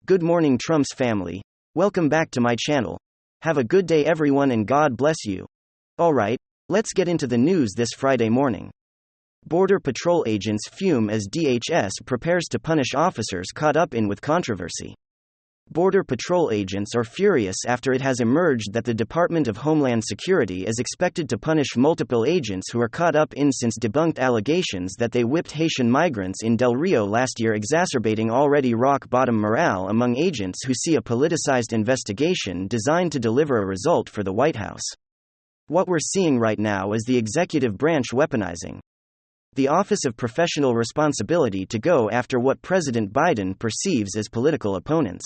Good morning, Trump's family. Welcome back to my channel. Have a good day, everyone, and God bless you. Alright, let's get into the news this Friday morning. Border Patrol agents fume as DHS prepares to punish officers caught up in with controversy. Border Patrol agents are furious after it has emerged that the Department of Homeland Security is expected to punish multiple agents who are caught up in since debunked allegations that they whipped Haitian migrants in Del Rio last year, exacerbating already rock-bottom morale among agents who see a politicized investigation designed to deliver a result for the White House. What we're seeing right now is the executive branch weaponizing the Office of Professional Responsibility to go after what President Biden perceives as political opponents.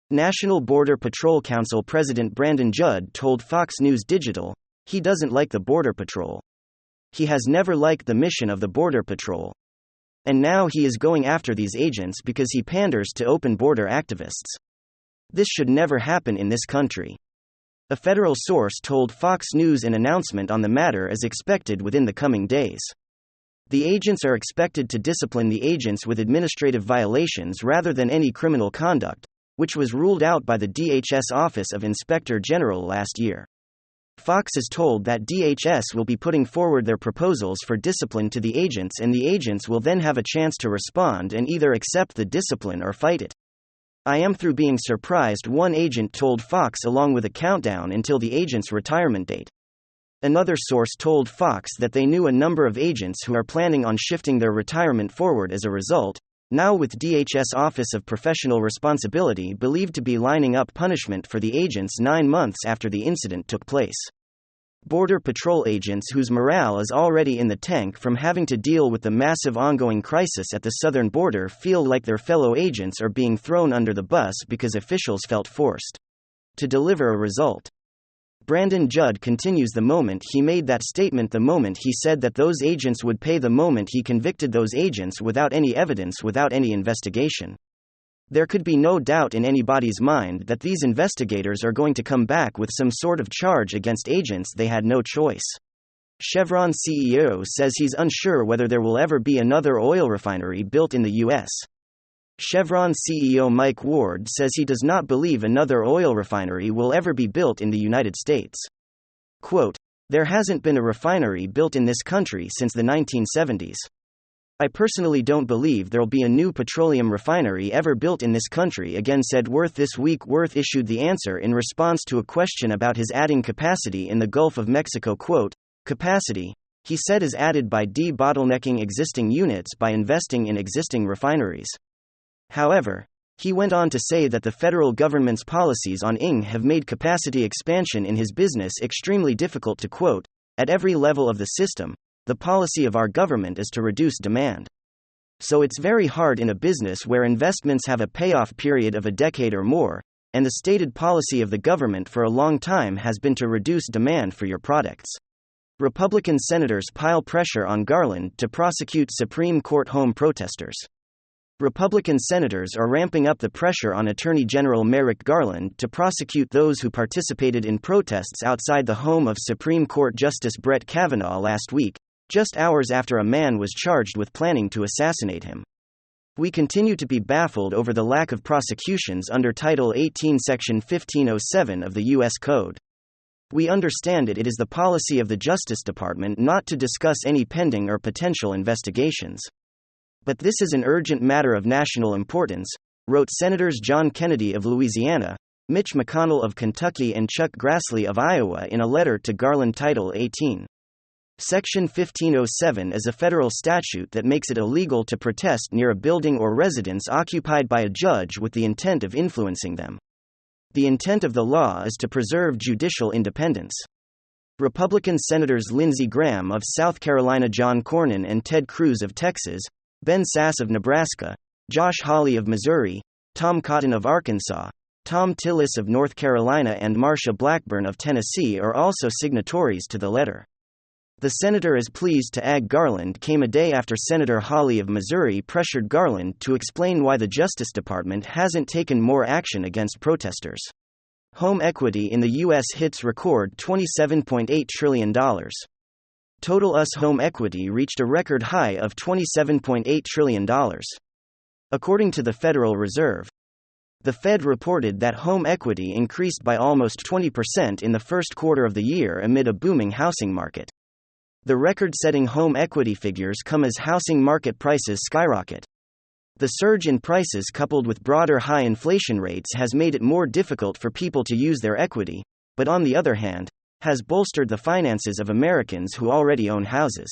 National Border Patrol Council President Brandon Judd told Fox News Digital, he doesn't like the Border Patrol. He has never liked the mission of the Border Patrol. And now he is going after these agents because he panders to open border activists. This should never happen in this country. A federal source told Fox News an announcement on the matter is expected within the coming days. The agents are expected to discipline the agents with administrative violations rather than any criminal conduct, which was ruled out by the DHS Office of Inspector General last year. Fox is told that DHS will be putting forward their proposals for discipline to the agents, and the agents will then have a chance to respond and either accept the discipline or fight it. I am through being surprised, one agent told Fox, along with a countdown until the agent's retirement date. Another source told Fox that they knew a number of agents who are planning on shifting their retirement forward as a result, now with DHS Office of Professional Responsibility believed to be lining up punishment for the agents 9 months after the incident took place. Border Patrol agents whose morale is already in the tank from having to deal with the massive ongoing crisis at the southern border feel like their fellow agents are being thrown under the bus because officials felt forced to deliver a result. Brandon Judd continues, the moment he made that statement, the moment he said that those agents would pay, the moment he convicted those agents without any evidence, without any investigation. There could be no doubt in anybody's mind that these investigators are going to come back with some sort of charge against agents they had no choice. Chevron CEO says he's unsure whether there will ever be another oil refinery built in the U.S. Chevron CEO Mike Ward says he does not believe another oil refinery will ever be built in the United States. Quote, "There hasn't been a refinery built in this country since the 1970s. I personally don't believe there'll be a new petroleum refinery ever built in this country again," said Wirth this week. Wirth issued the answer in response to a question about his adding capacity in the Gulf of Mexico. Quote, "Capacity, he said, is added by de-bottlenecking existing units by investing in existing refineries." However, he went on to say that the federal government's policies on ING have made capacity expansion in his business extremely difficult to. Quote, "At every level of the system, the policy of our government is to reduce demand. So it's very hard in a business where investments have a payoff period of a decade or more, and the stated policy of the government for a long time has been to reduce demand for your products." Republican senators pile pressure on Garland to prosecute Supreme Court home protesters. Republican senators are ramping up the pressure on Attorney General Merrick Garland to prosecute those who participated in protests outside the home of Supreme Court Justice Brett Kavanaugh last week, just hours after a man was charged with planning to assassinate him. "We continue to be baffled over the lack of prosecutions under Title 18, Section 1507 of the U.S. Code. We understand it is the policy of the Justice Department not to discuss any pending or potential investigations. But this is an urgent matter of national importance," wrote Senators John Kennedy of Louisiana, Mitch McConnell of Kentucky, and Chuck Grassley of Iowa in a letter to Garland. Title 18. Section 1507 is a federal statute that makes it illegal to protest near a building or residence occupied by a judge with the intent of influencing them. The intent of the law is to preserve judicial independence. Republican Senators Lindsey Graham of South Carolina, John Cornyn and Ted Cruz of Texas, Ben Sasse of Nebraska, Josh Hawley of Missouri, Tom Cotton of Arkansas, Tom Tillis of North Carolina, and Marsha Blackburn of Tennessee are also signatories to the letter. The senator is pleased to add Garland came a day after Senator Hawley of Missouri pressured Garland to explain why the Justice Department hasn't taken more action against protesters. Home equity in the U.S. hits record $27.8 trillion. Total US home equity reached a record high of $27.8 trillion. According to the Federal Reserve, The Fed reported that home equity increased by almost 20% in the first quarter of the year amid a booming housing market. The record-setting home equity figures come as housing market prices skyrocket. The surge in prices coupled with broader high inflation rates has made it more difficult for people to use their equity, but on the other hand, has bolstered the finances of Americans who already own houses.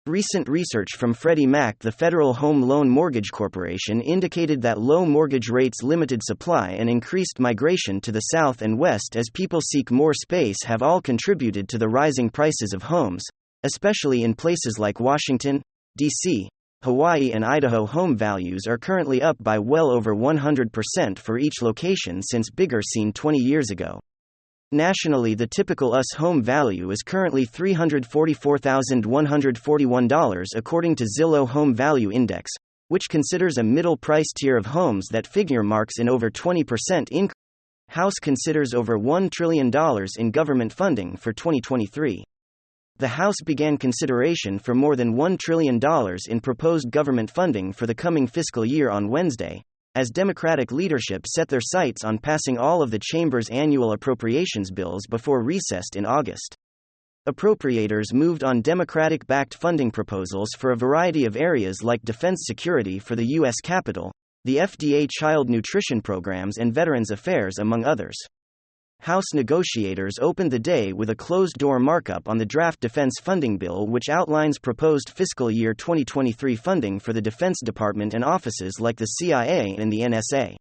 Recent research from Freddie Mac, the Federal Home Loan Mortgage Corporation, indicated that low mortgage rates, limited supply, and increased migration to the South and West as people seek more space have all contributed to the rising prices of homes, especially in places like Washington, D.C., Hawaii, and Idaho. Home values are currently up by well over 100% for each location since bigger seen 20 years ago. Nationally, the typical US home value is currently $344,141 according to Zillow Home Value Index, which considers a middle price tier of homes that figure marks in over 20% increase. House considers over $1 trillion in government funding for 2023. The House began consideration for more than $1 trillion in proposed government funding for the coming fiscal year on Wednesday, as Democratic leadership set their sights on passing all of the chamber's annual appropriations bills before recess in August. Appropriators moved on Democratic-backed funding proposals for a variety of areas like defense security for the U.S. Capitol, the FDA child nutrition programs, and Veterans Affairs, among others. House negotiators opened the day with a closed-door markup on the draft defense funding bill, which outlines proposed fiscal year 2023 funding for the Defense Department and offices like the CIA and the NSA.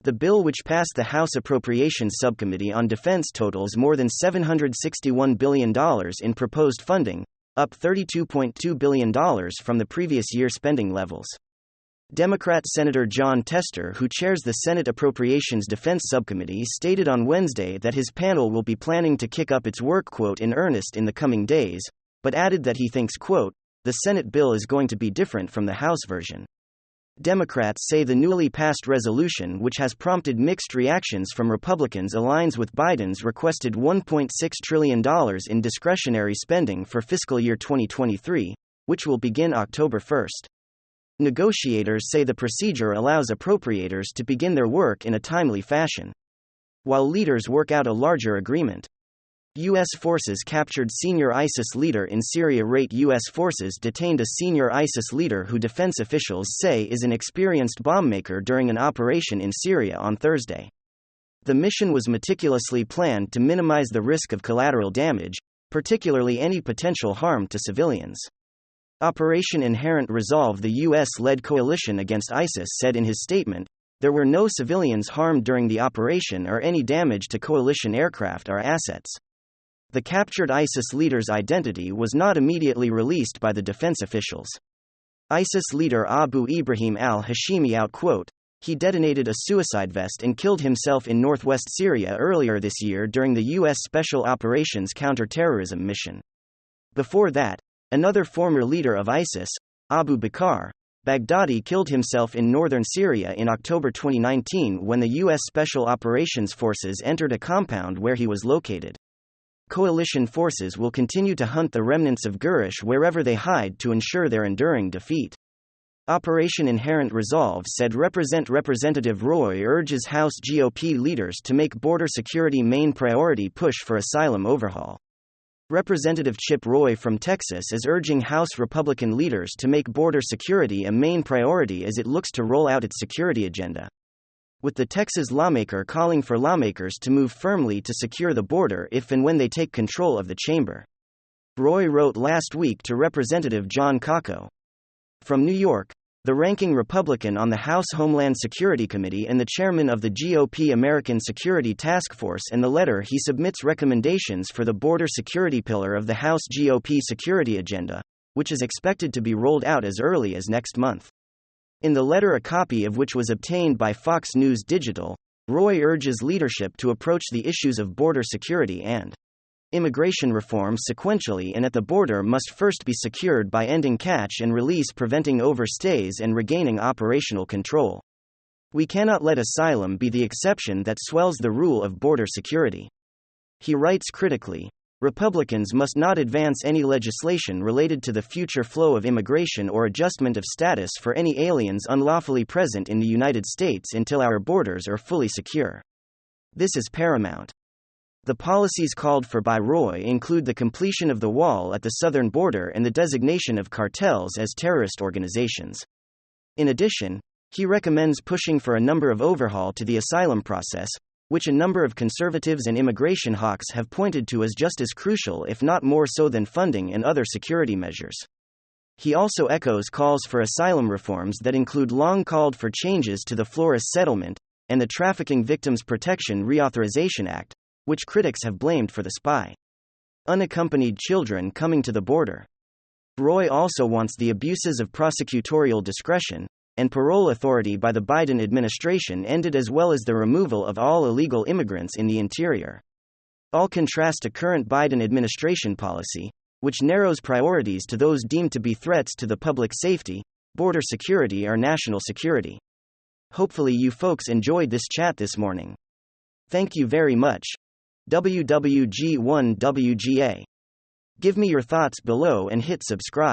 The bill, which passed the House Appropriations Subcommittee on Defense, totals more than $761 billion in proposed funding, up $32.2 billion from the previous year spending levels. Democrat Senator John Tester, who chairs the Senate Appropriations Defense Subcommittee, stated on Wednesday that his panel will be planning to kick up its work, quote, in earnest in the coming days, but added that he thinks, quote, the Senate bill is going to be different from the House version. Democrats say the newly passed resolution, which has prompted mixed reactions from Republicans, aligns with Biden's requested $1.6 trillion in discretionary spending for fiscal year 2023, which will begin October 1. Negotiators say the procedure allows appropriators to begin their work in a timely fashion, while leaders work out a larger agreement. U.S. forces captured senior ISIS leader in Syria. U.S. forces detained a senior ISIS leader who defense officials say is an experienced bombmaker during an operation in Syria on Thursday. The mission was meticulously planned to minimize the risk of collateral damage, particularly any potential harm to civilians. Operation Inherent Resolve, the U.S.-led coalition against ISIS, said in his statement, there were no civilians harmed during the operation or any damage to coalition aircraft or assets. The captured ISIS leader's identity was not immediately released by the defense officials. ISIS leader Abu Ibrahim al-Hashimi out, quote, he detonated a suicide vest and killed himself in northwest Syria earlier this year during the U.S. Special Operations Counter-Terrorism mission. Before that, another former leader of ISIS, Abu Bakr Baghdadi, killed himself in northern Syria in October 2019 when the U.S. Special Operations Forces entered a compound where he was located. Coalition forces will continue to hunt the remnants of Gurish wherever they hide to ensure their enduring defeat. Operation Inherent Resolve, said Representative Roy, urges House GOP leaders to make border security main priority, push for asylum overhaul. Representative Chip Roy from Texas is urging House Republican leaders to make border security a main priority as it looks to roll out its security agenda, with the Texas lawmaker calling for lawmakers to move firmly to secure the border if and when they take control of the chamber. Roy wrote last week to Representative John Kakko. From New York, the ranking Republican on the House Homeland Security Committee and the chairman of the GOP American Security Task Force, in the letter he submits recommendations for the border security pillar of the House GOP security agenda, which is expected to be rolled out as early as next month. In the letter, a copy of which was obtained by Fox News Digital, Roy urges leadership to approach the issues of border security and immigration reform sequentially, and at the border must first be secured by ending catch and release, preventing overstays, and regaining operational control. We cannot let asylum be the exception that swells the rule of border security. He writes critically. Republicans must not advance any legislation related to the future flow of immigration or adjustment of status for any aliens unlawfully present in the United States until our borders are fully secure. This is paramount. The policies called for by Roy include the completion of the wall at the southern border and the designation of cartels as terrorist organizations. In addition, he recommends pushing for a number of overhaul to the asylum process, which a number of conservatives and immigration hawks have pointed to as just as crucial if not more so than funding and other security measures. He also echoes calls for asylum reforms that include long called for changes to the Flores Settlement and the Trafficking Victims Protection Reauthorization Act, which critics have blamed for the spy unaccompanied children coming to the border. Roy also wants the abuses of prosecutorial discretion and parole authority by the Biden administration ended, as well as the removal of all illegal immigrants in the interior. All contrast to current Biden administration policy, which narrows priorities to those deemed to be threats to the public safety, border security, or national security. Hopefully you folks enjoyed this chat this morning. Thank you very much. WWG1WGA. Give me your thoughts below and hit subscribe.